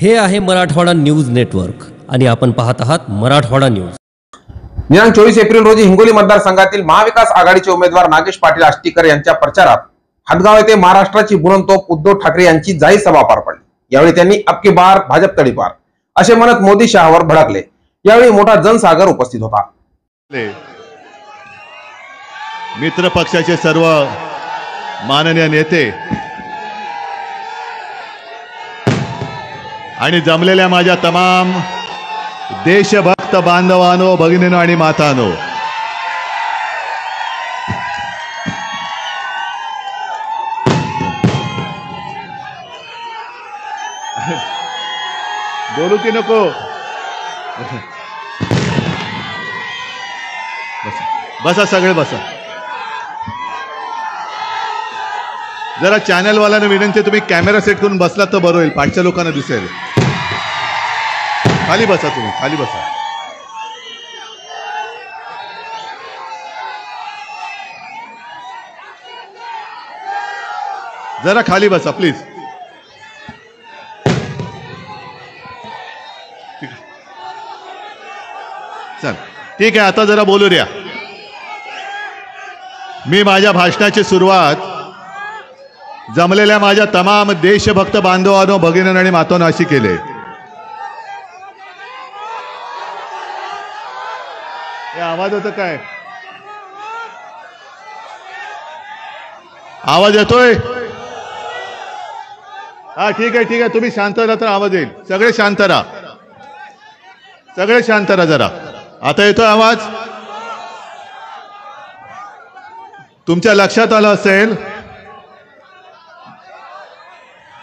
हे आहे Marathwada news network आणि आपण पाहत आहात मराठवाडा न्यूज। दिनांक 24 एप्रिल रोजी हिंगोली मतदारसंघातील महाविकास आघाडीचे उमेदवार नागेश पाटील आष्टीकर यांच्या प्रचारात हदगाव येथे महाराष्ट्राची बुलंदतोप उद्धव ठाकरे यांची जाहीर सभा पार पडली। यावेळी त्यांनी अबकी बार भाजप तडीपार असे म्हणत मोदी शहावर भडकले। यावेळी मोठा जनसागर उपस्थित होता। मित्र पक्षाचे सर्व माननीय नेते आणि जमलेल्या माझ्या तमाम देशभक्त बांधवांनो, भगिनींनो आणि मातांनो, बोलू की नको? बसा सगळे बसा। जरा चॅनल वाल्यांना विनंती, तुम्ही कॅमेरा सेट करून बसलात तर बरं होईल, पाठच्या लोकांना दिसेल। खाली बसा, तुम्ही खाली बसा। जरा खाली बसा प्लीज। चल ठीक आहे, आता जरा बोलू द्या। मी माझ्या भाषणाची सुरुवात जमलेल्या माझ्या तमाम देशभक्त बांधवांनो, भगिनींनो आणि मातांनो अशी केले। हे आवाज होतं काय? आवाज येतोय? हा ठीक आहे ठीक आहे, तुम्ही शांत राहा तर आवाज येईल। सगळे शांत राहा, सगळे शांत राहा जरा। आता येतोय आवाज? तुमच्या लक्षात आलं असेल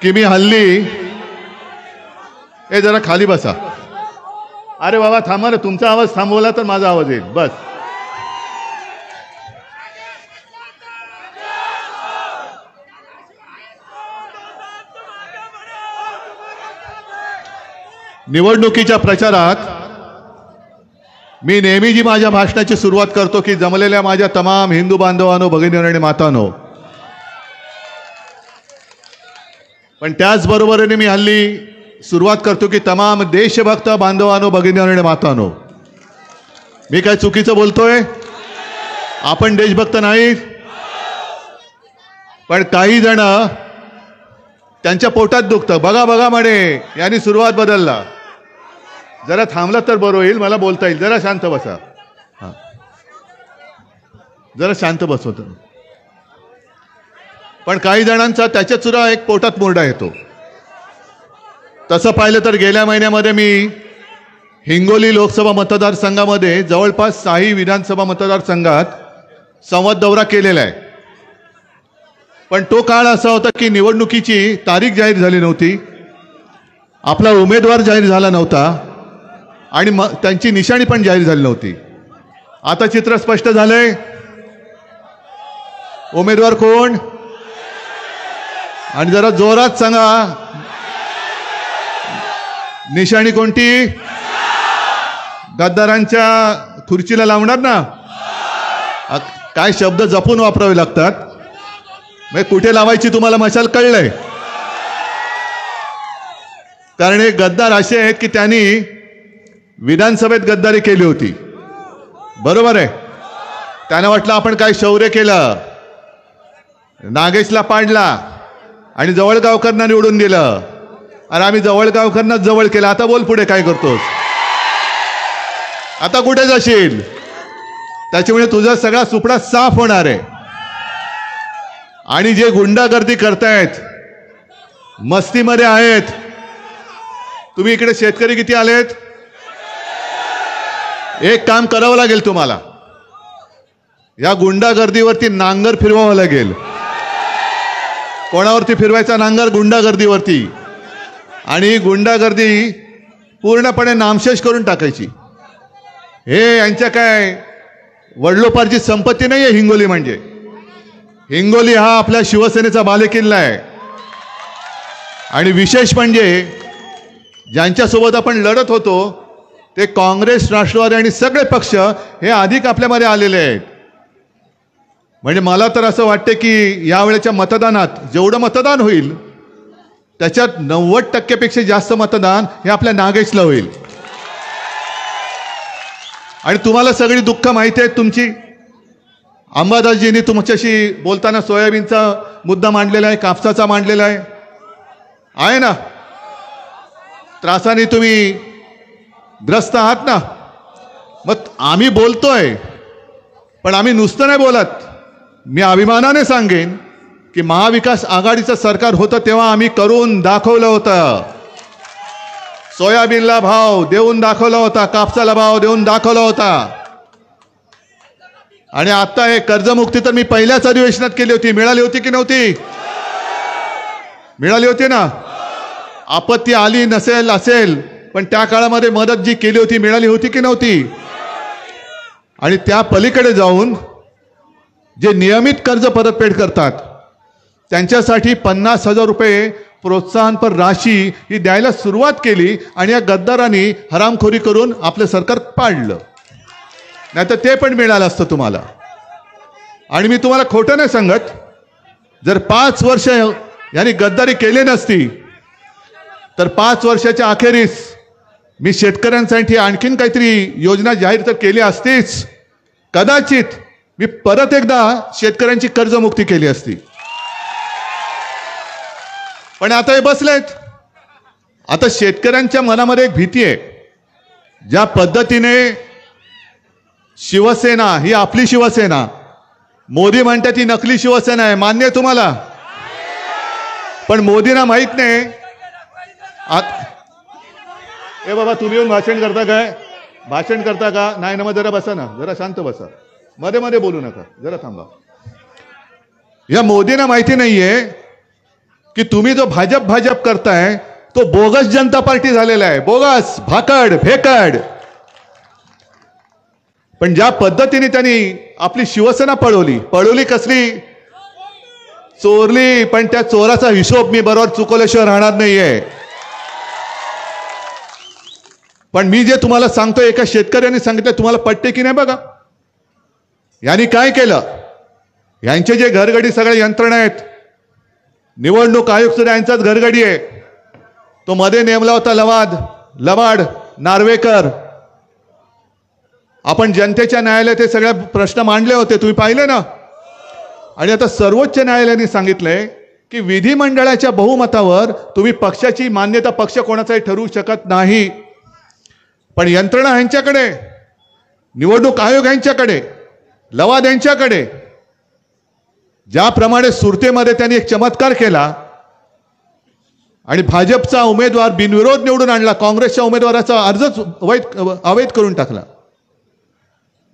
की मी हल्ली, जरा खाली बसा। अरे बाबा थांबा ना, तुमचा आवाज थांबवला तर माझा आवाज येईल, बस। निवडणुकीच्या प्रचारात मी नेहमी जी माझ्या भाषणाची सुरुवात करतो की जमलेल्या माझ्या तमाम हिंदू बांधवांनो, भगिनींनो आणि मातांनो, पण त्याचबरोबरीने मी हल्ली सुरुवात करतो की तमाम देशभक्त बांधवांनो, भगिनींनो आणि मातांनो। मी काय चुकीचं बोलतोय? आपण देशभक्त नाही, पण काही जण त्यांच्या पोटात दुखतं, बघा बघा म्हणे यांनी सुरुवात बदलला। जरा थांबला तर बरं होईल, मला बोलता येईल। जरा शांत बसा, हा जरा शांत बसवत। पण काही जणांचा त्याच्यात सुद्धा एक पोटात मुरडा येतो। तसं पाहिलं तर गेल्या महिन्यामध्ये मी हिंगोली लोकसभा मतदारसंघामध्ये जवळपास 6 विधानसभा मतदारसंघात संवाद दौरा केलेला आहे। पण तो काळ असा होता की निवडणुकीची तारीख जाहीर झाली नव्हती, आपला उमेदवार जाहीर झाला नव्हता आणि त्यांची निशाणी पण जाहीर झाली नव्हती। आता चित्र स्पष्ट झालंय। उमेदवार कोण? आणि जरा जोरात सांगा, निशाणी कोणती? गद्दारांच्या खुर्चीला लावणार ना? काय शब्द जपून वापरावे लागतात, मग कुठे लावायची तुम्हाला मशाल कळलंय? कारण हे गद्दार असे आहेत की त्यांनी विधानसभेत गद्दारी केली होती, बरोबर आहे? त्यांना वाटलं आपण काय शौर्य केलं, नागेशला पाडला आणि जवळगावकरांना निवडून दिलं। अरे आम्ही जवळगावकरांना जवळ केलं, आता बोल पुढे काय करतोस? आता कुठे जाशील? त्याच्यामुळे तुझा सगळा सुपडा साफ होणार आहे। आणि जे गुंडागर्दी करतायत, मस्तीमध्ये आहेत, तुम्ही इकडे शेतकरी किती आलेत? एक काम करावं लागेल तुम्हाला, या गुंडागर्दीवरती नांगर फिरवावं लागेल। कोणावरती फिरवायचा नांगर? गुंडागर्दीवरती। आणि गुंडागर्दी पूर्णपणे नामशेष करून टाकायची। हे यांच्या काय वडलोपारची संपत्ती नाही आहे हिंगोली म्हणजे। हिंगोली हा आपल्या शिवसेनेचा बालेकिल्ला आहे। आणि विशेष म्हणजे ज्यांच्यासोबत आपण लढत होतो ते काँग्रेस, राष्ट्रवादी आणि सगळे पक्ष हे अधिक आपल्यामध्ये आलेले आहेत। म्हणजे मला तर असं वाटतं की यावेळेच्या मतदानात जेवढं मतदान होईल त्याच्यात 90% जास्त मतदान हे आपल्या नागेशला होईल. आणि तुम्हाला सगळी दुःख माहिती आहेत तुमची. अंबादासजींनी तुमच्याशी बोलताना सोयाबीनचा मुद्दा मांडलेला आहे, कापसाचा मांडलेला आहे ना. त्रासाने तुम्ही ग्रस्त आहात ना. मग आम्ही बोलतोय, पण आम्ही नुसतं नाही बोलत. मी अभिमानाने सांगेन की महाविकास आघाडीचं सरकार होतं तेव्हा आम्ही करून दाखवलं होतं. सोयाबीनला भाव देऊन दाखवला होता, कापसाला भाव देऊन दाखवला होता. आणि आता हे कर्जमुक्ती तर मी पहिल्याच अधिवेशनात केली होती. मिळाली होती की नव्हती? मिळाली होती ना. आपत्ती आली नसेल असेल, पण त्या काळामध्ये मदत जी केली होती मिळाली होती की नव्हती? आणि त्या पलीकडे जाऊन जे नियमित कर्ज परतफेड करतात त्यांच्यासाठी 50,000 रुपये प्रोत्साहनपर राशी ही द्यायला सुरुवात केली. आणि या गद्दारांनी हरामखोरी करून आपलं सरकार पाडलं. नाहीतर ते पण मिळालं असतं तुम्हाला. आणि मी तुम्हाला खोटं नाही सांगत, जर 5 वर्ष यांनी गद्दारी केली नसती तर 5 वर्षाच्या अखेरीस मी शेतकऱ्यांसाठी आणखीन काहीतरी योजना जाहीर तर केली असतीच. कदाचित मी परत एकदा शेतकऱ्यांची कर्जमुक्ती केली असती. पण आता हे बसलेत. आता शेतकऱ्यांच्या मनामध्ये एक भीती आहे. ज्या पद्धतीने शिवसेना ही आपली शिवसेना, मोदी म्हणतात ती नकली शिवसेना आहे, मान्य आहे तुम्हाला? पण मोदींना माहित नाही. ए बाबा, तुम्ही येऊन भाषण करता काय? भाषण करता का? नाही ना. मग जरा बसा ना, जरा शांत बसा, मध्ये मध्ये बोलू नका, जरा थांबा. या मोदींना माहिती नाहीये की तुम्ही जो भाजप करताय तो बोगस जनता पार्टी झालेला आहे. बोगस, भाकड, फेकड. पण ज्या पद्धतीने त्यांनी आपली शिवसेना पळवली कसली? चोरली. पण त्या चोराचा हिशोब मी बरोबर चुकवल्याशिवाय राहणार नाहीये. पण मी जे तुम्हाला सांगतोय, एका शेतकऱ्याने सांगितलं, तुम्हाला पटते की नाही बघा. यांनी काय केलं? यांचे जे घरगडी सगळ्या यंत्रणा आहेत, निवडणूक आयोग सुद्धा यांचाच घरगडी आहे. तो मध्ये नेमला होता लवाड नार्वेकर. आपण जनतेच्या न्यायालयात हे सगळे प्रश्न मांडले होते, तुम्ही पाहिले ना. आणि आता सर्वोच्च न्यायालयाने सांगितलंय की विधिमंडळाच्या बहुमतावर तुम्ही पक्षाची मान्यता पक्ष कोणाचाही ठरवू शकत नाही. पण यंत्रणा यांच्याकडे, निवडणूक आयोग यांच्याकडे, लवाद यांच्याकडे. ज्याप्रमाणे सुरतेमध्ये त्यांनी एक चमत्कार केला आणि भाजपचा उमेदवार बिनविरोध निवडून आणला, काँग्रेसच्या उमेदवाराचा अर्जच अवैध करून टाकला.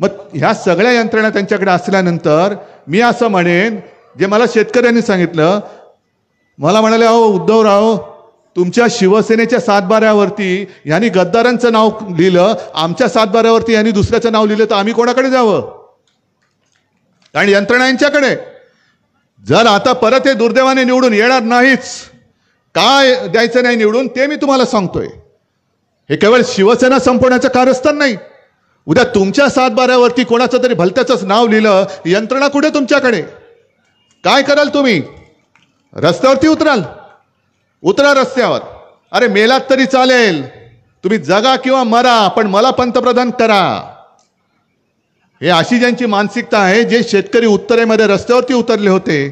मग ह्या सगळ्या यंत्रणा त्यांच्याकडे असल्यानंतर मी असं म्हणेन, जे मला शेतकऱ्यांनी सांगितलं, मला म्हणाले, अहो उद्धवराव, तुमच्या शिवसेनेच्या 7बाऱ्यावरती यांनी गद्दारांचं नाव लिहिलं, आमच्या 7बाऱ्यावरती यांनी दुसऱ्याचं नाव लिहिलं, तर आम्ही कोणाकडे जावं? आणि यंत्रणा यांच्याकडे. जर आता परत हे दुर्दैवाने निवडून येणार नाहीच, काय द्यायचं नाही निवडून ते मी तुम्हाला सांगतोय. हे केवळ शिवसेना संपवण्याचं कारस्थान नाही. उद्या तुमच्या 7बाऱ्यावरती कोणाचं तरी भलत्याचंच नाव लिहिलं, यंत्रणा कुठे तुमच्याकडे? काय कराल तुम्ही? रस्त्यावरती उतरा रस्त्यावर. अरे मेलात तरी चालेल, तुम्ही जगा किंवा मरा, पण मला पंतप्रधान करा. हे अशी ज्यांची मानसिकता आहे, जे शेतकरी उत्तरेमध्ये रस्त्यावरती उतरले होते,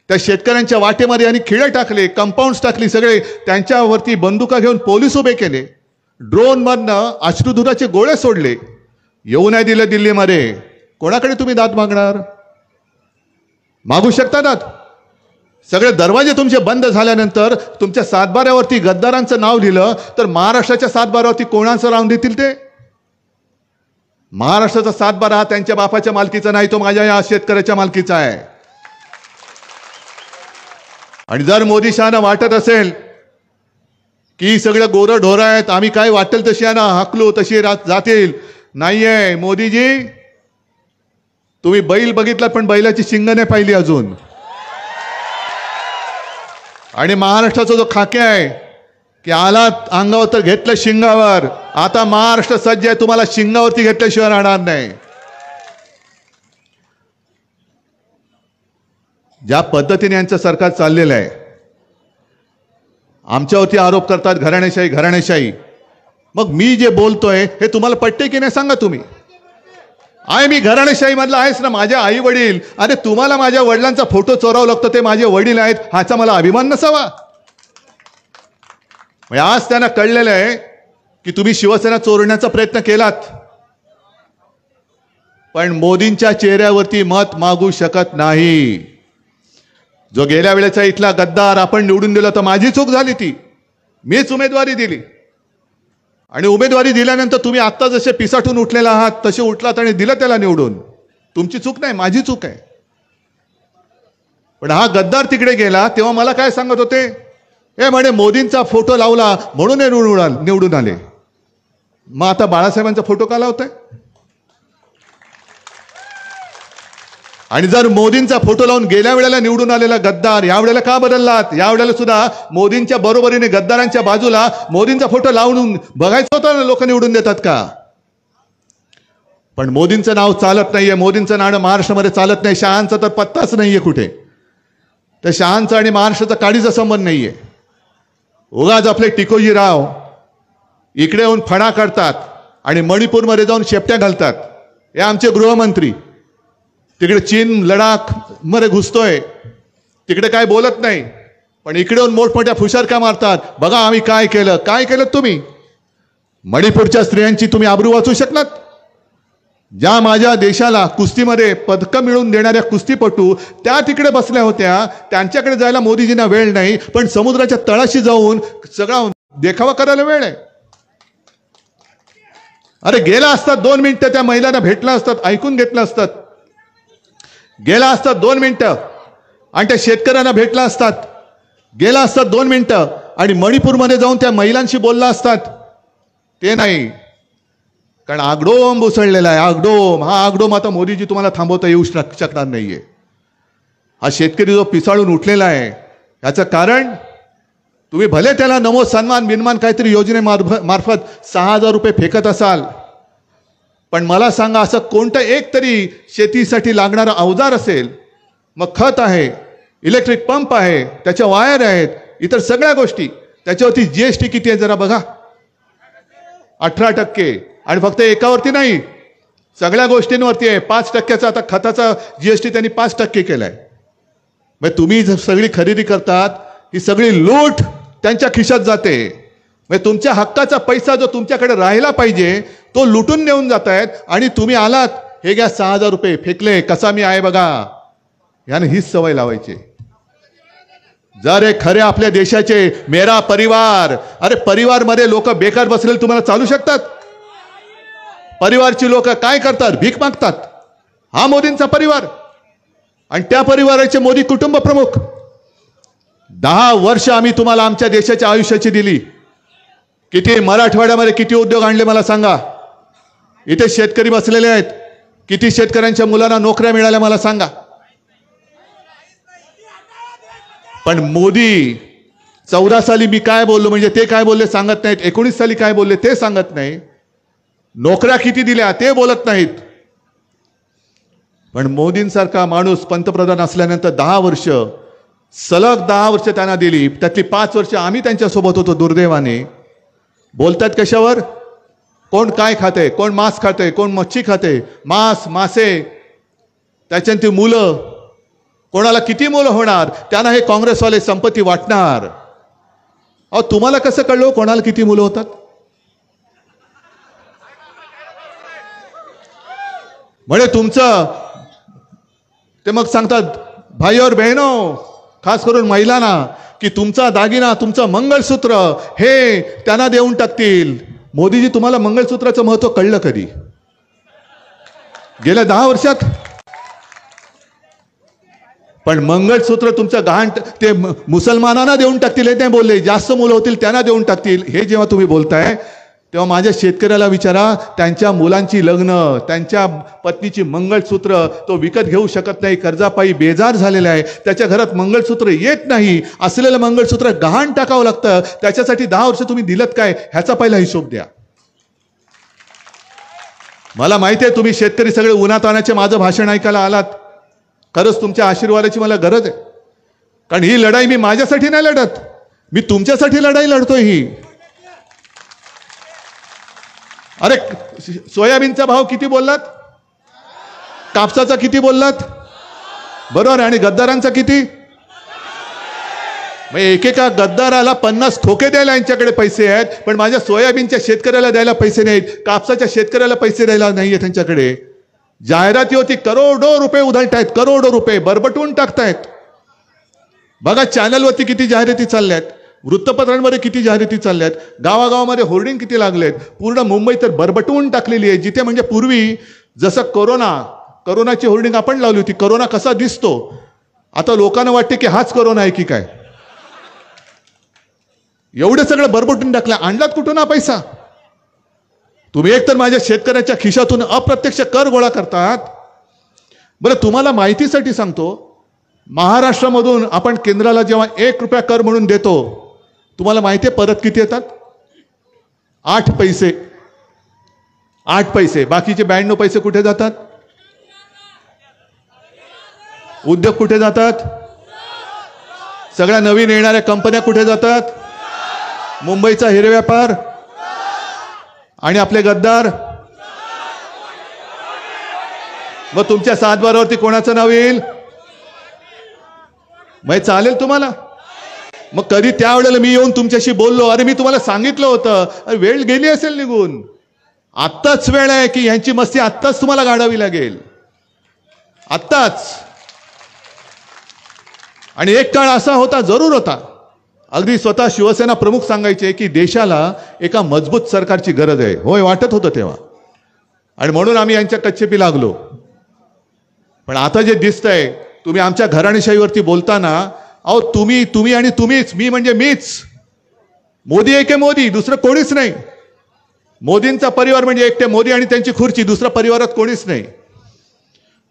त्या शेतकऱ्यांच्या वाटेमध्ये आणि खिळे टाकले, कंपाऊंड्स टाकली, सगळे त्यांच्यावरती बंदुका घेऊन पोलीस उभे केले, ड्रोनमधनं अश्रुधुराचे गोळे सोडले, येऊ नाही दिले दिल्लीमध्ये. कोणाकडे तुम्ही दाद मागणार? मागू शकता दाद? सगळे दरवाजे तुमचे बंद झाल्यानंतर तुमच्या 7बाऱ्यावरती गद्दारांचं नाव लिहिलं तर महाराष्ट्राच्या 7बाऱ्यावरती कोणाचं नाव देतील ते? महाराष्ट्राचा 7बारा हा त्यांच्या बापाच्या मालकीचा नाही, तो माझ्या या शेतकऱ्याच्या मालकीचा आहे. आणि जर मोदी शहाना वाटत असेल की सगळं गोरं ढोरं आहेत, आम्ही काय वाटेल तशी ना हाकलू तशी जातील, नाहीये. मोदीजी, तुम्ही बैल बघितला पण बैलाची शिंग नाही पाहिली अजून. आणि महाराष्ट्राचा जो खाक्या आहे की आला अंगावर तर घेतलं शिंगावर, आता महाराष्ट्र सज्ज आहे, तुम्हाला शिंगावरती घेतल्याशिवाय राहणार नाही. ज्या पद्धतीने यांचं सरकार चाललेलं आहे, आमच्यावरती आरोप करतात घराणेशाही घराणेशाही. मग मी जे बोलतोय हे तुम्हाला पटते की नाही सांगा तुम्ही. आहे मी घराणेशाही मधला आहेच ना. माझे आई वडील, अरे तुम्हाला माझ्या वडिलांचा फोटो चोरावा लागतो, ते माझे वडील आहेत, ह्याचा मला अभिमान नसावा. आज त्यांना कळलेलं आहे की तुम्ही शिवसेना चोरण्याचा प्रयत्न केलात, पण मोदींच्या चेहऱ्यावरती मत मागू शकत नाही. जो गेल्या वेळेचा इथला गद्दार आपण निवडून दिला तर माझी चूक झाली, ती मीच उमेदवारी दिली. आणि उमेदवारी दिल्यानंतर तुम्ही आत्ता जसे पिसाटून उठलेला आहात तसे उठलात आणि दिलं त्याला निवडून. तुमची चूक नाही, माझी चूक आहे. पण हा गद्दार तिकडे गेला तेव्हा मला काय सांगत होते, हे म्हणे मोदींचा फोटो लावला म्हणून निवडून आले. मग आता बाळासाहेबांचा फोटो का लावताय? आणि जर मोदींचा फोटो लावून गेल्या वेळेला निवडून आलेला गद्दार यावेळेला का बदललात? यावेळेला सुद्धा मोदींच्या बरोबरीने गद्दारांच्या बाजूला मोदींचा फोटो लावून बघायचं होतं ना, लोक निवडून देतात का? पण मोदींचं नाव चालत नाहीये, मोदींचं नाव महाराष्ट्रामध्ये चालत नाही. शहांचा तर पत्ताच नाहीये कुठे. तर शहांचा आणि महाराष्ट्राचा काडीचा संबंध नाहीये. उगाच आपले टिकोजीराव इकडे येऊन फणा काढतात आणि मणिपूरमध्ये जाऊन शेपट्या घालतात. हे आमचे गृहमंत्री तिकडे चीन लडाख मध्ये घुसतोय, तिकडे काय बोलत नाही, पण इकडे येऊन मोठमोठ्या फुशारक्या मारतात. बघा आम्ही काय केलं. काय केलं तुम्ही? मणिपूरच्या स्त्रियांची तुम्ही आबरू वाचू शकलात? ज्या माझ्या देशाला कुस्तीमध्ये पदकं मिळवून देणाऱ्या कुस्तीपटू त्या तिकडे बसल्या होत्या, त्यांच्याकडे जायला मोदीजींना वेळ नाही, पण समुद्राच्या तळाशी जाऊन सगळा देखावा करायला वेळ आहे. अरे गेला असतात 2 मिनिटं त्या महिलांना भेटला असतात, ऐकून घेतलं असतात. गेला असतात 2 मिनिटं आणि त्या शेतकऱ्यांना भेटला असतात. गेला असतात 2 मिनिटं आणि मणिपूरमध्ये जाऊन त्या महिलांशी बोलला असतात. ते नाही, कारण आगडोम उसळलेला आहे. आगडोम, हा आगडोम आता मोदीजी तुम्हाला थांबवता येऊ शकणार नाहीये. हा शेतकरी जो पिसाळून उठलेला आहे याचं कारण तुम्ही भले त्याला नमो सन्मान बिन्मान काहीतरी योजनेमार्फत 6,000 रुपये फेकत असाल, पण मला सांगा असं कोणतं एक तरी शेतीसाठी लागणारा अवजार असेल, मग खत आहे, इलेक्ट्रिक पंप आहे, त्याच्या वायर आहेत, इतर सगळ्या गोष्टी, त्याच्यावरती जीएसटी किती आहे जरा बघा, 18%. आणि फक्त एकावरती नाही, सगळ्या गोष्टींवरती आहे. 5%चा आता खताचा जीएसटी त्यांनी 5% केलाय. मग तुम्ही सगळी खरेदी करतात, ही सगळी लूट त्यांच्या खिशात जाते. मग तुमच्या हक्काचा पैसा जो तुमच्याकडे राहिला पाहिजे तो लुटून नेऊन जात आहेत. आणि तुम्ही आलात, हे घ्या 6,000 रुपये फेकले, कसा मी आहे बघा. याने हीच सवय लावायची. जर हे खरे आपल्या देशाचे मेरा परिवार, अरे परिवार मध्ये लोक बेकार बसलेले तुम्हाला चालू शकतात? परिवारची लोक काय करतात? भीक मागतात. हा मोदींचा परिवार आणि त्या परिवाराचे मोदी कुटुंब प्रमुख. 10 वर्ष आम्ही तुम्हाला आमच्या देशाच्या आयुष्याची दिली. किती मराठवाड्यामध्ये किती उद्योग आणले मला सांगा. इथे शेतकरी बसलेले आहेत, किती शेतकऱ्यांच्या मुलांना नोकऱ्या मिळाल्या मला सांगा. पण मोदी 14 साली मी काय बोललो म्हणजे ते काय बोलले सांगत नाहीत, 19 साली काय बोलले ते सांगत नाही, नोकऱ्या किती दिल्या ते बोलत नाहीत. पण मोदींसारखा माणूस पंतप्रधान असल्यानंतर 10 वर्ष सलग 10 वर्ष त्यांना दिली, त्यातली 5 वर्ष आम्ही त्यांच्यासोबत होतो दुर्दैवाने. बोलतात कशावर? कोण काय खाते, कोण मांस खाते, कोण मच्छी खाते, मांस मासे, त्याच्यानंतर मुलं, कोणाला किती मुलं होणार, त्यांना हे काँग्रेसवाले संपत्ती वाटणार. अहो तुम्हाला कसं कळलं कोणाला किती मुलं होतात? म्हणजे तुमचं ते मग सांगतात भाई और बहनों, खास करून महिलांना, की तुमचा दागिना, तुमचं मंगळसूत्र हे त्यांना देऊन टाकतील. मोदीजी तुम्हाला मंगळसूत्राचं महत्व कळलं कधी? गेल्या 10 वर्षात? पण मंगळसूत्र तुमचं गहाण ते मुसलमानांना देऊन टाकतील हे नाही बोलले, जास्त मुलं होतील त्यांना देऊन टाकतील. हे जेव्हा तुम्ही बोलताय तेव्हा माझ्या शेतकऱ्याला विचारा, त्यांच्या मुलांची लग्न, त्यांच्या पत्नीची मंगळसूत्र तो विकत घेऊ शकत नाही, कर्जापायी बेजार झालेला आहे, त्याच्या घरात मंगळसूत्र येत नाही, असलेलं मंगळसूत्र गहाण टाकावं लागतं. त्याच्यासाठी 10 वर्ष तुम्ही दिलत काय ह्याचा पहिला हिशोब द्या. मला माहिती आहे तुम्ही शेतकरी सगळे उन्हातानाचे माझं भाषण ऐकायला आलात. खरंच तुमच्या आशीर्वादाची मला गरज आहे, कारण ही लढाई मी माझ्यासाठी नाही लढत, मी तुमच्यासाठी लढाई लढतोय ही. अरे सोयाबीनचा भाव किती बोललात, कापसाचा किती बोललात, बरोबर, आणि गद्दारांचा किती. मग एकेका गद्दाराला 50 ठोके द्यायला यांच्याकडे पैसे आहेत, पण माझ्या सोयाबीनच्या शेतकऱ्याला द्यायला पैसे नाहीत, कापसाच्या शेतकऱ्याला पैसे द्यायला नाहीये त्यांच्याकडे. जाहिराती होती, करोडो रुपये उधळतायत, करोडो रुपये बरबटून टाकतायत. बघा चॅनलवरती किती जाहिराती चालल्यात, वृत्तपत्रांमध्ये किती जाहिराती चालल्यात, गावागावामध्ये होर्डिंग किती लागलेत. पूर्ण मुंबई तर बरबटवून टाकलेली आहे. जिथे म्हणजे पूर्वी जसं करोनाची होर्डिंग आपण लावली होती, करोना कसा दिसतो, आता लोकांना वाटते की हाच करोना आहे की काय. एवढं सगळं बरबटून टाकलं. आणलात कुठून हा पैसा. तुम्ही एकतर माझ्या शेतकऱ्याच्या खिशातून अप्रत्यक्ष कर गोळा करतात. बरं तुम्हाला माहितीसाठी सांगतो, महाराष्ट्रामधून आपण केंद्राला जेव्हा 1 रुपया कर म्हणून देतो, तुम्हाला माहिती आहे परत किती येतात. 8 पैसे. 8 पैसे. बाकीचे 92 पैसे कुठे जातात. उद्योग कुठे जातात. सगळ्या नवीन येणाऱ्या कंपन्या कुठे जातात. मुंबईचा हिरे व्यापार आणि आपले गद्दार. मग तुमच्या सातबारावरती कोणाचं नाव येईल. मग चालेल तुम्हाला. मग कधी त्यावेळेला मी येऊन तुमच्याशी बोललो, अरे मी तुम्हाला सांगितलं होतं, अरे वेळ गेली असेल निघून. आत्ताच वेळ आहे की यांची मस्ती आत्ताच तुम्हाला गाडावी लागेल, आत्ताच. आणि एक काळ असा होता, जरूर होता, अगदी स्वतः शिवसेना प्रमुख सांगायचे की देशाला एका मजबूत सरकारची गरज आहे. होय, वाटत होतं तेव्हा, आणि म्हणून आम्ही यांच्या कच्चेपी लागलो. पण आता जे दिसतंय, तुम्ही आमच्या घराणेशाहीवरती बोलताना, अहो तुम्ही आणि तुम्हीच, मी म्हणजे मीच. मोदी एक आहे, मोदी, दुसरं कोणीच नाही. मोदींचा परिवार म्हणजे एकटे मोदी आणि त्यांची खुर्ची, दुसऱ्या परिवारात कोणीच नाही.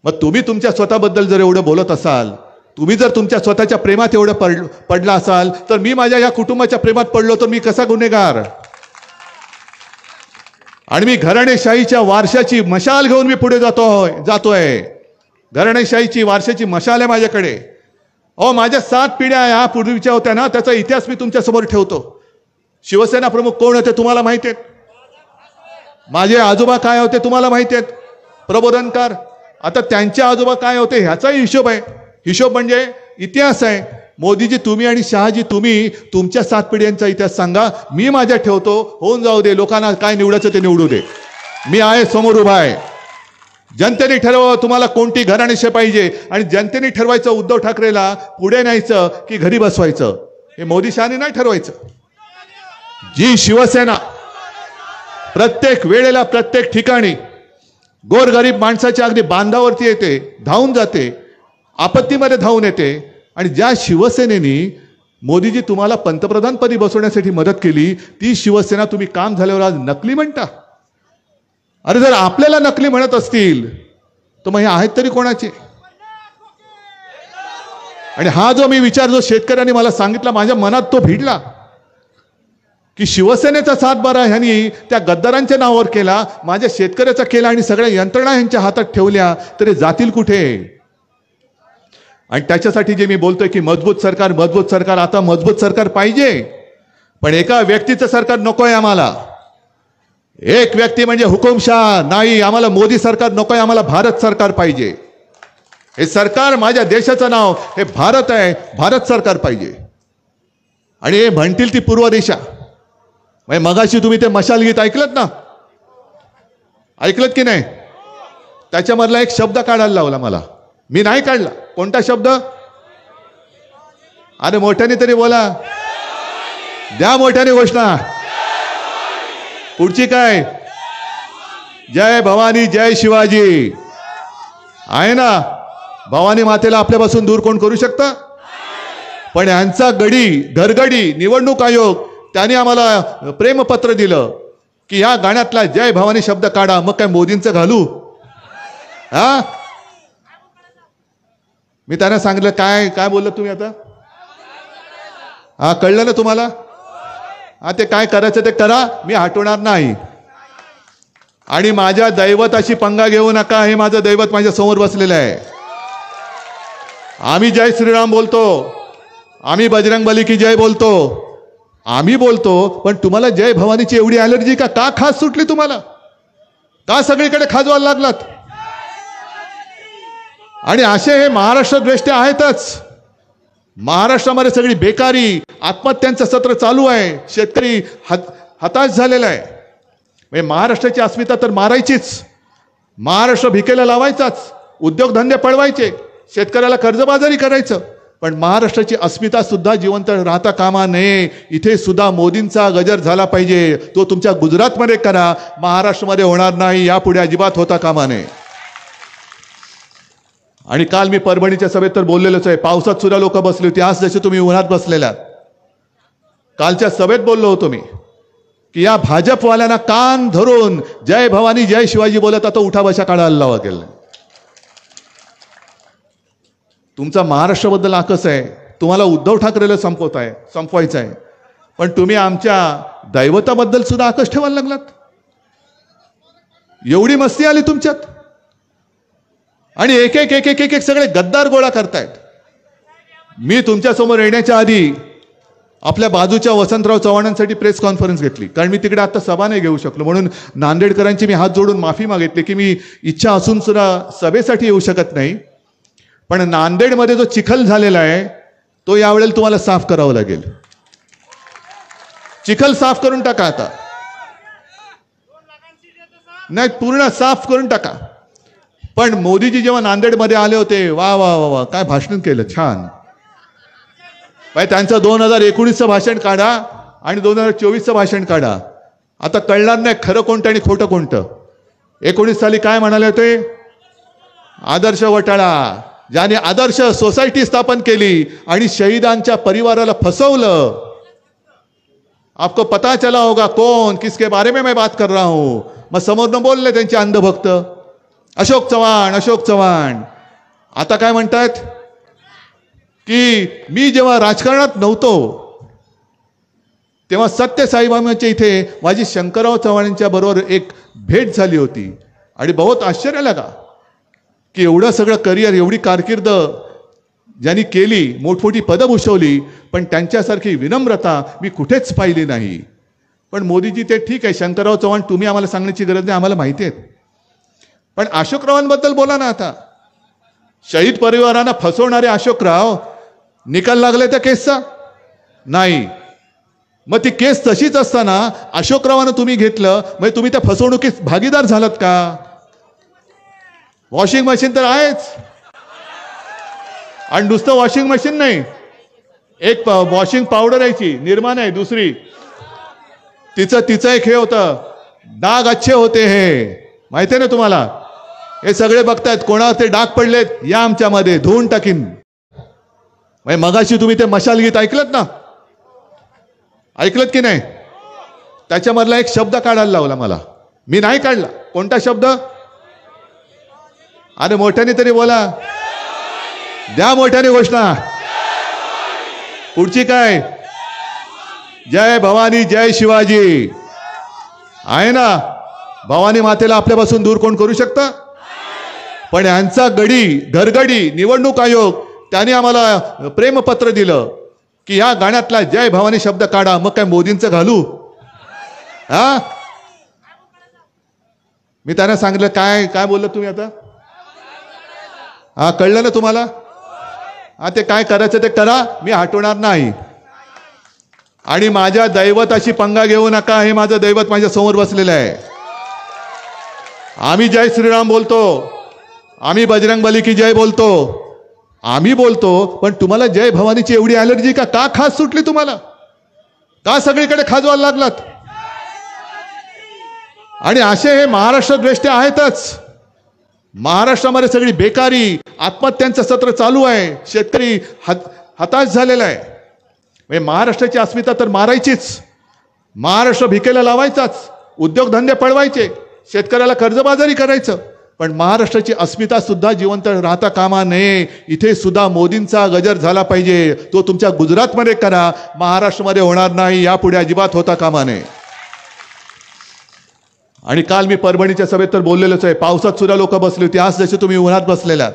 मग तुम्ही तुमच्या स्वतःबद्दल जर एवढं बोलत असाल, तुम्ही जर तुमच्या स्वतःच्या प्रेमात एवढं पडला असाल, तर मी माझ्या या कुटुंबाच्या प्रेमात पडलो तर मी कसा गुन्हेगार. आणि मी घराणेशाहीच्या वारशाची मशाल घेऊन मी पुढे जातोय. घराणेशाहीची वारशाची मशाल आहे माझ्याकडे. अहो माझ्या 7 पिढ्या या पूर्वीच्या होत्या ना, त्याचा इतिहास मी तुमच्या समोर ठेवतो. शिवसेना प्रमुख कोण होते तुम्हाला माहिती आहेत. माझे आजोबा काय होते तुम्हाला माहिती आहेत, प्रबोधनकार. आता त्यांचे आजोबा काय होते ह्याचाही हिशोब आहे. हिशोब म्हणजे इतिहास आहे. मोदीजी तुम्ही आणि शहाजी तुम्ही तुमच्या 7 पिढ्यांचा इतिहास सांगा, मी माझ्या ठेवतो. होऊन जाऊ दे, लोकांना काय निवडायचं ते निवडू दे. मी आहे, समोर उभा आहे. जनतेने ठरवावं तुम्हाला कोणती घराणेशाही पाहिजे, आणि जनतेने ठरवायचं उद्धव ठाकरेला पुढे न्यायचं की घरी बसवायचं. हे मोदी शहाने नाही ठरवायचं. जी शिवसेना प्रत्येक वेळेला प्रत्येक ठिकाणी गोरगरीब माणसाच्या अगदी बांधावरती येते, धावून जाते, आपत्तीमध्ये धावून येते, आणि ज्या शिवसेनेनी मोदीजी तुम्हाला पंतप्रधानपदी बसवण्यासाठी मदत केली, ती शिवसेना तुम्ही काम झाल्यावर आज नकली म्हणता. अरे जर आपल्याला नकली म्हणत असतील तर मग हे आहेत तरी कोणाचे. आणि हा जो मी विचार जो शेतकऱ्यांनी मला सांगितला, माझ्या मनात तो भिडला की शिवसेनेचा 7-12 ह्यांनी त्या गद्दारांच्या नावावर केला, माझ्या शेतकऱ्याचा केला, आणि सगळ्या यंत्रणा ह्यांच्या हातात ठेवल्या, तरी जातील कुठे. आणि त्याच्यासाठी जे मी बोलतोय की मजबूत सरकार, आता मजबूत सरकार पाहिजे, पण एका व्यक्तीचं सरकार नकोय आम्हाला. एक व्यक्ती म्हणजे हुकुमशाह नाही, आम्हाला मोदी सरकार नकोय, आम्हाला भारत सरकार पाहिजे. हे सरकार, माझ्या देशाचं नाव हे भारत आहे, भारत सरकार पाहिजे. आणि हे म्हणतील ती पूर्व दिशा. मगाशी तुम्ही ते मशाल गीत ऐकलत ना, ऐकलत की नाही. त्याच्यामधला एक शब्द काढायला लावला मला, मी नाही काढला. कोणता शब्द. अरे मोठ्याने तरी बोला, द्या मोठ्याने घोषणा. पुढची काय. जय भवानी जय शिवाजी आहे ना. भवानी मातेला आपल्यापासून दूर कोण करू शकतं. पण यांचा घरगडी निवडणूक आयोग त्याने आम्हाला प्रेमपत्र दिलं की या गाण्यातला जय भवानी शब्द काढा. मग काय मोदींचं घालू. हा, मी त्यांना सांगितलं काय काय बोललं तुम्ही आता. हा कळलं ना तुम्हाला. हा ते काय करायचं ते करा, मी हटवणार नाही. आणि माझ्या दैवताशी पंगा घेऊ नका. हे माझं दैवत माझ्या समोर बसलेलं आहे. आम्ही जय श्रीराम बोलतो, आम्ही बजरंग बली की जय बोलतो, आम्ही बोलतो पण तुम्हाला जय भवानीची एवढी ॲलर्जी का खास सुटली तुम्हाला? का सगळीकडे खाजवायला लागलात? आणि असे हे महाराष्ट्र द्वेष्टे आहेतच. महाराष्ट्रामध्ये सगळी बेकारी, आत्महत्यांचं सत्र चालू आहे. शेतकरी हताश झालेला आहे. म्हणजे महाराष्ट्राची अस्मिता तर मारायचीच, महाराष्ट्र भिकेला लावायचाच, उद्योगधंदे पळवायचे, शेतकऱ्याला कर्जबाजारी करायचं, पण महाराष्ट्राची अस्मिता सुद्धा जिवंत राहता कामा नये. इथे सुद्धा मोदींचा गजर झाला पाहिजे. तो तुमच्या गुजरातमध्ये करा, महाराष्ट्रामध्ये होणार नाही, यापुढे अजिबात होता कामा नये. आणि काल मी परभणीच्या सभेत तर बोललेलोच आहे. पावसात सुद्धा लोक बसली होती, आज जसे तुम्ही उन्हात बसलेल्या. कालच्या सभेत बोललो होतो मी की या भाजपवाल्यांना कान धरून जय भवानी जय शिवाजी बोलत आता उठा बशा काढायला लावा गेलं. तुमचा महाराष्ट्राबद्दल आकस आहे, तुम्हाला उद्धव ठाकरेला संपवायचं आहे, पण तुम्ही आमच्या दैवताबद्दल सुद्धा आकस ठेवायला लागलात. एवढी मस्ती आली तुमच्यात. आणि एक एक एक एक एक एक सगळे गद्दार गोळा करतायत. मी तुमच्यासमोर येण्याच्या आधी आपल्या बाजूच्या वसंतराव चव्हाणांसाठी प्रेस कॉन्फरन्स घेतली, कारण मी तिकडे आता सभा नाही घेऊ शकलो. म्हणून नांदेडकरांची मी हात जोडून माफी मागितली की मी इच्छा असून सुद्धा सभेसाठी येऊ शकत नाही, पण नांदेडमध्ये जो चिखल झालेला आहे तो यावेळेला तुम्हाला साफ करावा लागेल. चिखल साफ करून टाका आता, नाही पूर्ण साफ करून टाका. पण मोदीजी जेव्हा नांदेडमध्ये आले होते, वा वा वा वा काय भाषण केलं, छान. भाई त्यांचं 2019चं भाषण काढा आणि 2024चं भाषण काढा, आता कळणार नाही खरं कोणतं आणि खोटं कोणतं. 19 साली काय म्हणाले होते? आदर्श वटाळा, ज्याने आदर्श सोसायटी स्थापन केली आणि शहीदांच्या परिवाराला फसवलं. आपको पता चला होगा कौन किसके बारे में मैं बात कर रहा हूं. मग समोरनं बोलले त्यांचे अंधभक्त अशोक चव्हाण. आता काय म्हणतात की मी जेव्हा राजकारणात नव्हतो तेव्हा सत्य साईबाबांच्या इथे माझी शंकरराव चव्हाणांच्या बरोबर एक भेट झाली होती आणि बहुत आश्चर्य लगा की एवढं सगळं करिअर, एवढी कारकीर्द ज्यांनी केली, मोठमोठी पदं भूषवली, पण त्यांच्यासारखी विनम्रता मी कुठेच पाहिली नाही. पण मोदीजी ते ठीक आहे, शंकरराव चव्हाण तुम्ही आम्हाला सांगण्याची गरज नाही, आम्हाला माहिती आहे. पण अशोकरावांबद्दल बोला ना. आता शहीद परिवारांना फसवणारे अशोकराव, निकाल लागले त्या केसचा नाही. मग ती केस तशीच असताना अशोकरावांना तुम्ही घेतलं, म्हणजे तुम्ही त्या फसवणुकीत भागीदार झालात का? वॉशिंग मशीन तर आहेच, आणि नुसतं वॉशिंग मशीन नाही, एक वॉशिंग पावडर यायची निर्माण आहे दुसरी, तिचं एक हे होतं, डाग अच्छे होते हे, माहिती आहे ना तुम्हाला? हे सगळे बघतायत कोणावर ते डाग पडलेत, या आमच्यामध्ये धुवून टाकीन. मगाशी तुम्ही ते मशाल गीत ऐकलत ना, ऐकलत की नाही? त्याच्यामधला एक शब्द काढायला लावला मला, मी नाही काढला. कोणता शब्द? अरे मोठ्याने तरी बोला, द्या मोठ्याने घोषणा. पुढची काय? जय भवानी जय शिवाजी आहे ना. भवानी मातेला आपल्यापासून दूर कोण करू शकतं? पण यांचा घरगडी निवडणूक आयोग त्याने आम्हाला प्रेमपत्र दिलं की या गाण्यातला जय भवानी शब्द काढा. मग काय मोदींचं घालू? हा, मी त्यांना सांगितलं काय काय बोललं तुम्ही आता? हा, कळलं ना तुम्हाला? हा, ते काय करायचं ते करा, मी हटवणार नाही. आणि माझ्या दैवताशी पंगा घेऊ नका, हे माझं दैवत माझ्या समोर बसलेलं आहे. आम्ही जय श्रीराम बोलतो, आम्ही बजरंगबली की जय बोलतो, आम्ही बोलतो, पण तुम्हाला जय भवानीची एवढी ॲलर्जी का खास सुटली तुम्हाला? का सगळीकडे खाजवायला लागलात? आणि असे हे महाराष्ट्र द्वेष्टे आहेतच. महाराष्ट्रामध्ये सगळी बेकारी, आत्महत्यांचं सत्र चालू आहे. शेतकरी हताश झालेला आहे. म्हणजे महाराष्ट्राची अस्मिता तर मारायचीच, महाराष्ट्र भिकेला लावायचाच, उद्योगधंदे पळवायचे, शेतकऱ्याला कर्जबाजारी करायचं, पण महाराष्ट्राची अस्मिता सुद्धा जिवंत राहता कामा नये. इथे सुद्धा मोदींचा गजर झाला पाहिजे. तो तुमच्या गुजरातमध्ये करा, महाराष्ट्रामध्ये होणार नाही, यापुढे अजिबात होता कामा नये. आणि काल मी परभणीच्या सभेत तर बोललेलोच आहे. पावसात सुद्धा लोक बसली होती, आज जसे तुम्ही उन्हात बसलेल्या.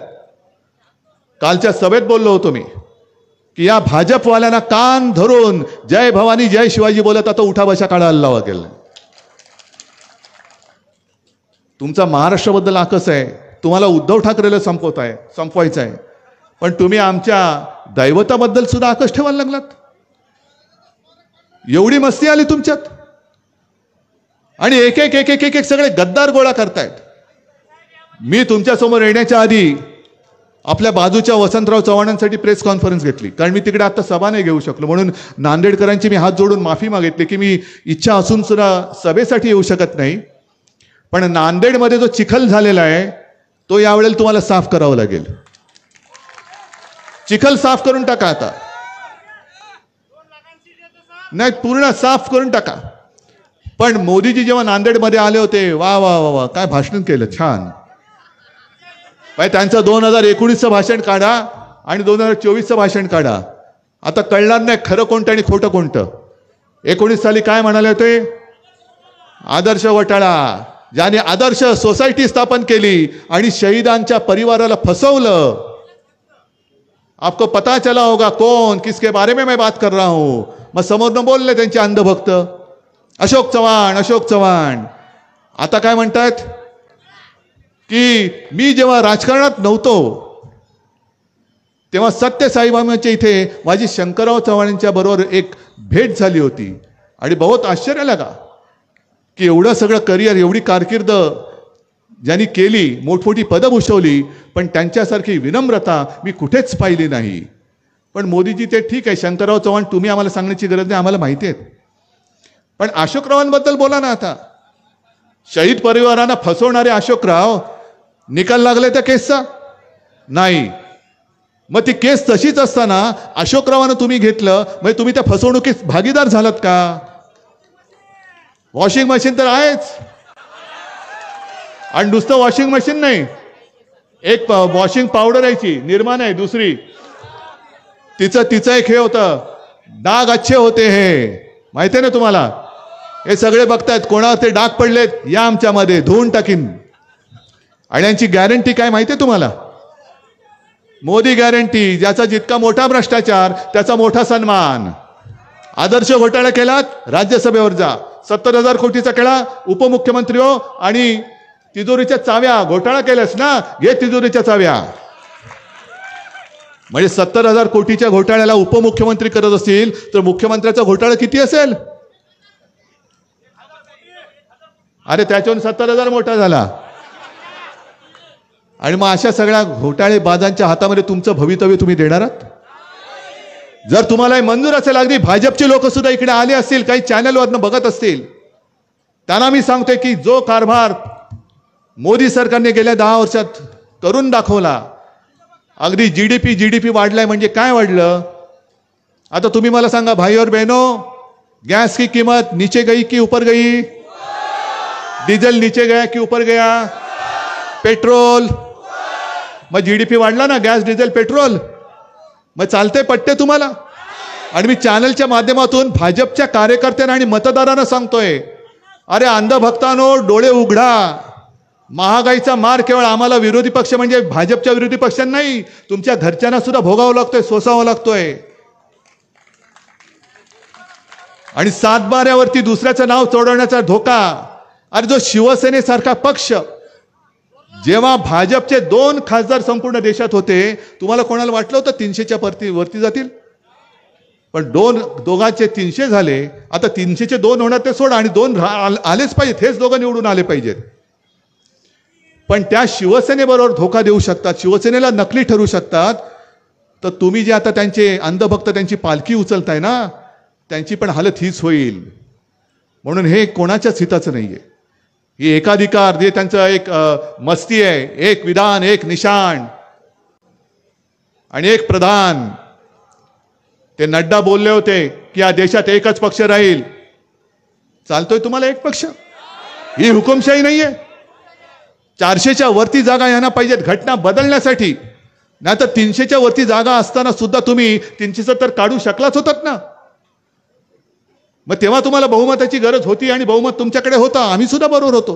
कालच्या सभेत बोललो होतो मी की या भाजपवाल्यांना कान धरून जय भवानी जय शिवाजी बोलत आता उठा बशा काढायला लावा गेलं. तुमचा महाराष्ट्राबद्दल आकस आहे, तुम्हाला उद्धव ठाकरेला संपवायचं आहे, पण तुम्ही आमच्या दैवताबद्दल सुद्धा आकस ठेवायला लागलात. एवढी मस्ती आली तुमच्यात आणि एक एक एक एक एक एक सगळे गद्दार गोळा करतायत. मी तुमच्यासमोर येण्याच्या आधी आपल्या बाजूच्या वसंतराव चव्हाणांसाठी प्रेस कॉन्फरन्स घेतली, कारण मी तिकडे आता सभा नाही घेऊ शकलो. म्हणून नांदेडकरांची मी हात जोडून माफी मागितली की मी इच्छा असून सुद्धा सभेसाठी येऊ शकत नाही. पण नांदेडमध्ये जो चिखल झालेला आहे तो यावेळेला तुम्हाला साफ करावा लागेल. चिखल साफ करून टाका आता, नाही पूर्ण साफ करून टाका. पण मोदीजी जेव्हा नांदेडमध्ये आले होते, वा वा वा वा काय भाषण केलं, छान. त्यांचं 2019चं भाषण काढा आणि 2024चं भाषण काढा, आता कळणार नाही खरं कोणतं आणि खोटं कोणतं. 19 साली काय म्हणाले होते, आदर्श घोटाळा, ज्याने आदर्श सोसायटी स्थापन केली आणि शहीदांच्या परिवाराला फसवलं. आपको पता चला होगा कौन किसके बारे में मैं बात कर रहा हूं. मग समोरनं बोलले त्यांचे अंधभक्त अशोक चव्हाण. आता काय म्हणतात की मी जेव्हा राजकारणात नव्हतो तेव्हा सत्य साईबाबांच्या इथे माझी शंकरराव चव्हाणांच्या बरोबर एक भेट झाली होती आणि बहुत आश्चर्य लगा की एवढं सगळं करिअर, एवढी कारकीर्द ज्यांनी केली, मोठमोठी पदं भूषवली, पण त्यांच्यासारखी विनम्रता मी कुठेच पाहिली नाही. पण मोदीजी ते ठीक आहे, शंकरराव चव्हाण तुम्ही आम्हाला सांगण्याची गरज नाही, आम्हाला माहिती आहे. पण अशोकरावांबद्दल बोला ना. आता शहीद परिवारांना फसवणारे अशोकराव निकाल लागले त्या केसचा नाही. मग ती केस तशीच असताना अशोकरावांना तुम्ही घेतलं, म्हणजे तुम्ही त्या फसवणुकीत भागीदार झालात का? वॉशिंग मशीन तर आहेच, आणि नुसतं वॉशिंग मशीन नाही, एक वॉशिंग पावडर यायची निर्माण आहे दुसरी, तिचं एक हे होतं, डाग अच्छे होते हे, माहिती आहे ना तुम्हाला. हे सगळे बघतायत, कोणावर ते डाग पडलेत या आमच्यामध्ये धुवून टाकीन. आणि यांची गॅरंटी काय माहिती आहे तुम्हाला? मोदी गॅरंटी. ज्याचा जितका मोठा भ्रष्टाचार त्याचा मोठा सन्मान. आदर्श घोटाळा केलात राज्यसभेवर जा, 70,000 कोटीचा केला उपमुख्यमंत्री हो, आणि तिजोरीच्या चाव्या घोटाळा केल्यास ना, घे तिजोरीच्या चाव्या. म्हणजे 70,000 कोटीच्या घोटाळ्याला उपमुख्यमंत्री करत असतील तर मुख्यमंत्र्याचा घोटाळा किती असेल? अरे त्याच्यावरून 70,000 मोठा झाला. आणि मग अशा सगळ्या घोटाळेबाजांच्या हातामध्ये तुमचं भवितव्य तुम्ही देणार आहात? जर तुम्हाला मंजूर असेल, अगदी भाजपचे लोक सुद्धा इकडे आले असतील, काही चॅनलवरनं बघत असतील, त्यांना मी सांगतोय की जो कारभार मोदी सरकारने गेल्या 10 वर्षात करून दाखवला, अगदी जीडीपी वाढलाय. म्हणजे काय वाढलं? आता तुम्ही मला सांगा भाई और बहनों, गैस की कीमत नीचे गई कि ऊपर गई? डीजल नीचे गया कि ऊपर गया? पेट्रोल, मग जीडीपी वाढला ना, गॅस डिझेल पेट्रोल. मग चालते पट्टे तुम्हाला? आणि मी चॅनलच्या माध्यमातून भाजपच्या कार्यकर्त्यांना आणि मतदारांना सांगतोय, अरे अंधभक्तांनो डोळे उघडा. महागाईचा मार केवळ आम्हाला विरोधी पक्ष म्हणजे भाजपच्या विरोधी पक्षांना नाही, तुमच्या घरच्यांना सुद्धा भोगावं लागतोय, सोसावं लागतोय. आणि 7/12वरती दुसऱ्याचं नाव चढवण्याचा धोका. अरे जो शिवसेनेसारखा पक्ष, जेव्हा भाजपचे 2 खासदार संपूर्ण देशात होते, तुम्हाला कोणाला वाटलं होतं 300च्या वरती जातील? पण दोघांचे 300 झाले. आता 300चे 2 होणार ते सोडा, आणि 2 आलेच पाहिजेत, हेच दोघं निवडून आले पाहिजेत. पण त्या शिवसेनेबरोबर धोका देऊ शकतात, शिवसेनेला नकली ठरू शकतात. तर तुम्ही जे आता त्यांचे अंधभक्त त्यांची पालखी उचलताय ना, त्यांची पण हालत हीच होईल. म्हणून हे कोणाच्याच हिताचं नाहीये. ही एकाधिकार जे त्यांचं एक मस्ती आहे, एक विधान एक निशाण आणि एक प्रधान. ते नड्डा बोलले होते की या देशात एकच पक्ष राहील. चालतोय तुम्हाला एक पक्ष? ही हुकुमशाही नाहीये. 400च्या वरती जागा यांना पाहिजेत घटना बदलण्यासाठी. नाही तर 300च्या वरती जागा असताना सुद्धा तुम्ही 370 काढू शकलाच होतात ना. मग तेव्हा तुम्हाला बहुमताची गरज होती आणि बहुमत तुमच्याकडे होता, आम्ही सुद्धा बरोबर होतो.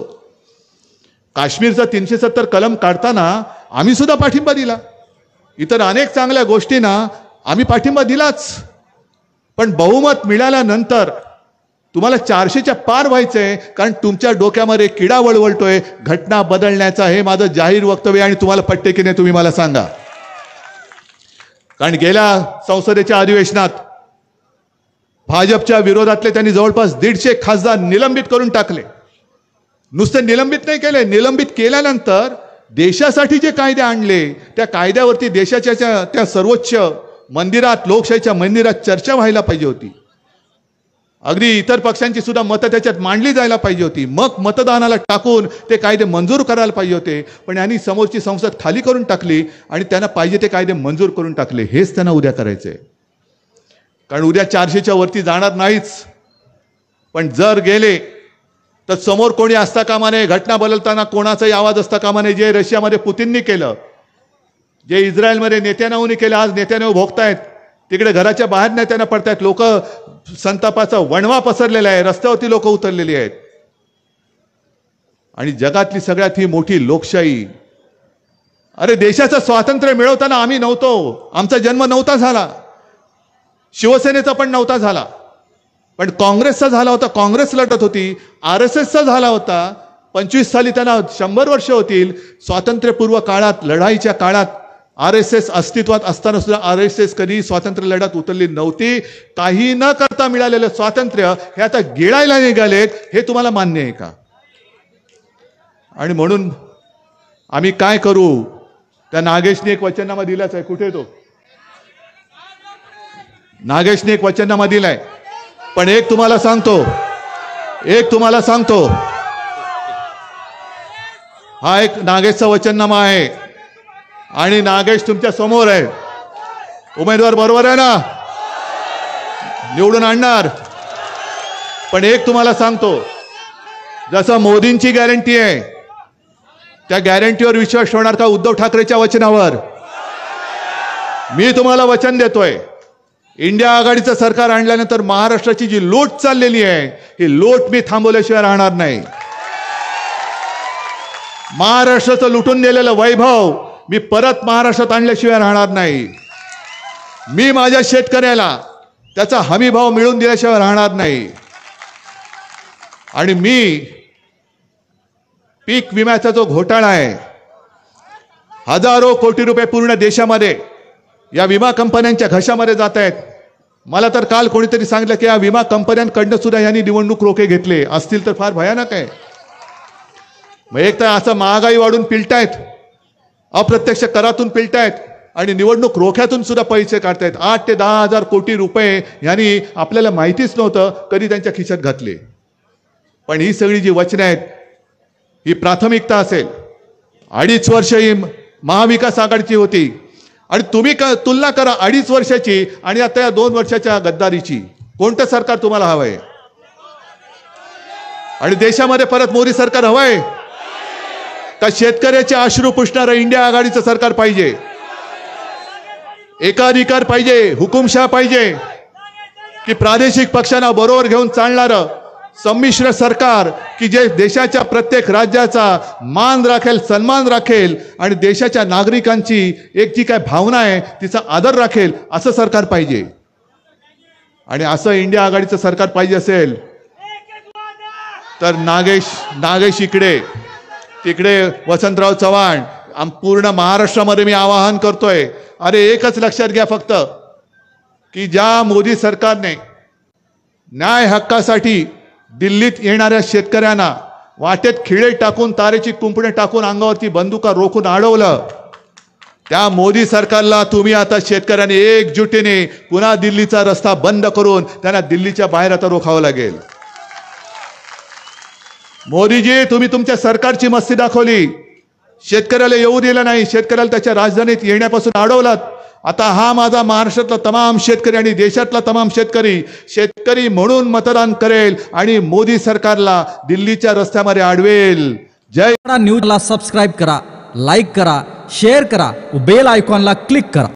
काश्मीरचा 370 कलम काढताना आम्ही सुद्धा पाठिंबा दिला. इतर अनेक चांगल्या गोष्टींना आम्ही पाठिंबा दिलाच, पण बहुमत मिळाल्यानंतर तुम्हाला 400च्या पार व्हायचंय, कारण तुमच्या डोक्यामध्ये किडा वळवळतोय घटना बदलण्याचा. हे माझं जाहीर वक्तव्य आणि तुम्हाला पटते की नाही तुम्ही मला सांगा. कारण गेल्या संसदेच्या अधिवेशनात भाजपच्या विरोधातले त्यांनी जवळपास 150 खासदार निलंबित करून टाकले. नुसते निलंबित नाही केले, निलंबित केल्यानंतर देशासाठी जे कायदे आणले त्या कायद्यावरती देशाच्या त्या सर्वोच्च मंदिरात, लोकशाहीच्या मंदिरात चर्चा व्हायला पाहिजे होती. अगदी इतर पक्षांची सुद्धा मतं त्याच्यात मांडली जायला पाहिजे होती. मग मतदानाला टाकून ते कायदे मंजूर करायला पाहिजे होते. पण यांनी समोरची संसद खाली करून टाकली आणि त्यांना पाहिजे ते कायदे मंजूर करून टाकले. हेच त्यांना उद्या करायचंय, कारण उद्या 400च्या वरती जाणार नाहीच. पण जर गेले तर समोर कोणी असता कामा नये, घटना बदलताना कोणाचाही आवाज असता कामा नये. जे रशियामध्ये पुतीननी केलं, जे इस्रायलमध्ये नेत्यानाहूनी केलं, आज नेत्यानाहू भोगतायत, तिकडे घराच्या बाहेर नेत्यांना पडतायत. लोक संतापाचा वणवा पसरलेला आहे, रस्त्यावरती लोक उतरलेली आहेत. आणि जगातली सगळ्यात ही मोठी लोकशाही. अरे देशाचं स्वातंत्र्य मिळवताना आम्ही नव्हतो, आमचा जन्म नव्हता झाला, शिवसेनेचा पण नव्हता झाला, पण काँग्रेसचा झाला होता. काँग्रेस लढत होती. RSSचा झाला होता. 25 साली त्यांना 100 वर्ष होतील. स्वातंत्र्यपूर्व काळात, लढाईच्या काळात RSS अस्तित्वात असताना सुद्धा RSS कधी स्वातंत्र्य लढत उतरली नव्हती. काही न करता मिळालेलं स्वातंत्र्य हे आता गिळायला निघालेत. हे तुम्हाला मान्य आहे का? आणि म्हणून आम्ही काय करू? त्या नागेशने एक वचननामा दिलाच आहे. कुठे तो नागेशने एक वचननामा दिलाय. पण एक तुम्हाला सांगतो, हा एक नागेशचा वचननामा आहे आणि नागेश तुमच्या समोर आहे. उमेदवार बरोबर आहे ना? निवडून आणणार. पण एक तुम्हाला सांगतो, जसं मोदींची गॅरंटी आहे, त्या गॅरंटीवर विश्वास ठेवणार का उद्धव ठाकरेच्या वचनावर? मी तुम्हाला वचन देतोय, इंडिया आघाडीचं सरकार आणल्यानंतर महाराष्ट्राची जी लूट चाललेली आहे, ही लूट मी थांबवल्याशिवाय राहणार नाही. महाराष्ट्राचं लुटून दिलेलं वैभव मी परत महाराष्ट्रात आणल्याशिवाय राहणार नाही. मी माझ्या शेतकऱ्याला त्याचा हमी भाव मिळवून दिल्याशिवाय राहणार नाही. आणि मी पीक विम्याचा जो घोटाळा आहे, हजारो कोटी रुपये पूर्ण देशामध्ये या विमा कंपन्यांच्या घशामध्ये जात आहेत. मला तर काल कोणीतरी सांगितलं की या विमा कंपन्यांकडनं सुद्धा यांनी निवडणूक रोखे घेतले असतील तर फार भयानक आहे. मग एक तर असं महागाई वाढून पिलतायत, अप्रत्यक्ष करातून पिलतायत आणि निवडणूक रोख्यातून सुद्धा पैसे काढतायत. 8 ते 10 हजार कोटी रुपये यांनी आपल्याला माहितीच नव्हतं कधी त्यांच्या खिशात घातले. पण ही सगळी जी वचने आहेत, ही प्राथमिकता असेल. 2.5 वर्ष ही महाविकास आघाडीची होती आणि तुम्ही तुलना करा 2.5 वर्षाची आणि आता या 2 वर्षाच्या गद्दारीची. कोणतं सरकार तुम्हाला हवंय? आणि देशामध्ये परत मोदी सरकार हवंय का शेतकऱ्याचे अश्रू पुसणारं इंडिया आघाडीचं सरकार पाहिजे? एकाधिकार पाहिजे, हुकुमशाह पाहिजे की प्रादेशिक पक्षांना बरोबर घेऊन चालणारं संमिश्र सरकार की जे देशाच्या प्रत्येक राज्याचा मान राखेल, सन्मान राखेल आणि देशाच्या नागरिकांची एक जी काय भावना आहे तिचा आदर राखेल, असं सरकार पाहिजे. आणि असं इंडिया आघाडीचं सरकार पाहिजे असेल तर नागेश इकडे, तिकडे वसंतराव चव्हाण, पूर्ण महाराष्ट्रामध्ये मी आवाहन करतोय. अरे एकच लक्षात घ्या फक्त की ज्या मोदी सरकारने न्याय हक्कासाठी दिल्लीत येणाऱ्या शेतकऱ्यांना वाटेत खिळे टाकून, तारेची कुंपणे टाकून, अंगावरती बंदुका रोखून अडवलं, त्या मोदी सरकारला तुम्ही आता शेतकऱ्यांनी एकजुटीने पुन्हा दिल्लीचा रस्ता बंद करून त्यांना दिल्लीच्या बाहेर आता रोखावं लागेल. मोदीजी, तुम्ही तुमच्या सरकारची मस्ती दाखवली, शेतकऱ्याला येऊ दिलं नाही, शेतकऱ्याला त्याच्या राजधानीत येण्यापासून अडवलात. आता हा माझा महाराष्ट्रातला तमाम शेतकरी आणि देशातला तमाम शेतकरी म्हणून मतदान करेल आणि मोदी सरकारला दिल्लीच्या रस्त्यामध्ये अडवेल. जय न्यूजला सबस्क्राईब करा, लाईक करा, शेअर करा, बेल आयकॉनला क्लिक करा.